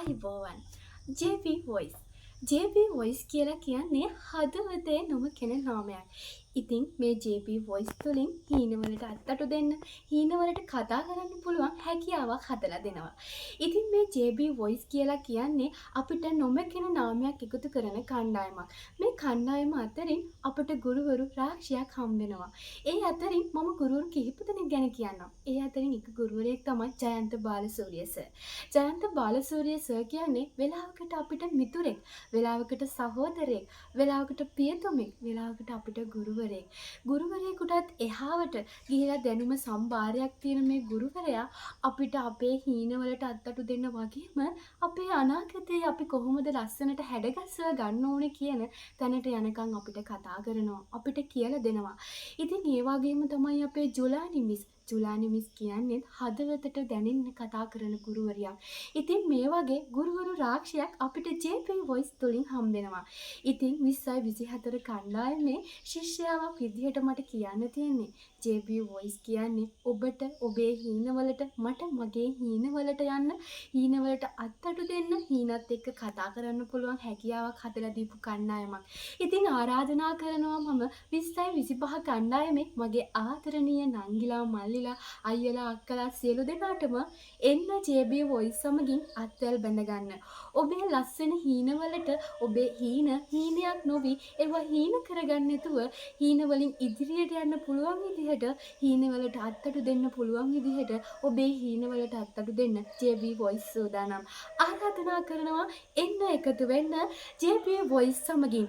ආයිබෝවන් JP Voice JP Voice කියලා කියන්නේ හදවතේ නොමකෙන නාමයක්. ඉතින් මේ JP Voice තුලින් හීනවලට අත්තටු දෙන්න, හීනවලට කතා කරන්න පුළුවන් හැකියාවක් හදලා දෙනවා. ඉතින් මේ JP Voice කියලා කියන්නේ අපිට නොමකෙන නාමයක් එකතු කරන කණ්ඩායමක්. මේ කණ්ඩායම අතරින් අපට ගුරුවරු රාශියක් හම්බ වෙනවා. ඒ අතරින් මම ගුරුවරු කිහිප දෙනෙක් ගැන කියන්නම්. ඒ අතරින් එක ගුරුවරයෙක් තමයි ජයන්ත බාලසූරිය සර්. ජයන්ත බාලසූරිය සර් කියන්නේ වෙලාවකට අපිට මිතුරෙක්, වෙලාවකට සහෝදරයෙක්, වෙලාවකට පියතුමෙක්, වෙලාවකට අපිට ගුරුවරයෙක්. ගුරුවරයෙකුටත් එහාවට ගිහිලා දැනුම සම්භාරයක් තියෙන මේ ගුරුවරයා අපිට අපේ හීනවලට අත්තටු දෙන්න වගේම අපේ අනාගතේ අපි කොහොමද ලස්සනට හැඩගස්වා ගන්න ඕනේ කියන තැනට යනකම් අපිට කතා කරනවා, අපිට කියලා දෙනවා. ඉතින් ඒ වගේම තමයි අපේ ජුලානි මිස්. ජුලානි මිස් කියන්නේ හදවතට දැනෙන්න කතා කරන ගුරුවරියක්. ඉතින් මේ වගේ ගුරුවරු රාශියක් අපිට JP Voice තුලින් හම්බ වෙනවා. ඉතින් 20/24 කණ්ඩායමේ ශිෂ්‍යාවක් විදිහට මට කියන්න තියෙන්නේ JP Voice කියන්නේ ඔබට ඔබේ හීනවලට, මට මගේ හීනවලට යන්න, හීනවලට අත්තටු දෙන්න, හීනත් එක්ක කතා කරන්න පුළුවන් හැකියාවක් හදලා දීපු කණ්ඩායමක්. ඉතින් ආරාධනා කරනවා මම 20/25 කණ්ඩායමේ මගේ ආදරණීය නංගිලා මල්ලිලා අයියලා අක්කලා සියලු දෙනාටම එන්න JP Voice සමගින් අත්වැල් බැඳ ගන්න. ඔබේ ලස්සන හීනවලට ඔබේ හීනයක් නොවි ඒවා හීන කරගන්න නැතුව හීන වලින් ඉදිරියට යන්න පුළුවන් විදිහට, හීනවලට අත්තටු දෙන්න පුළුවන් විදිහට ඔබේ හීනවලට අත්තටු දෙන්න JP Voice සූදානම්. ආරාධනා කරනවා එන්න එකතු වෙන්න JP Voice සමගින්.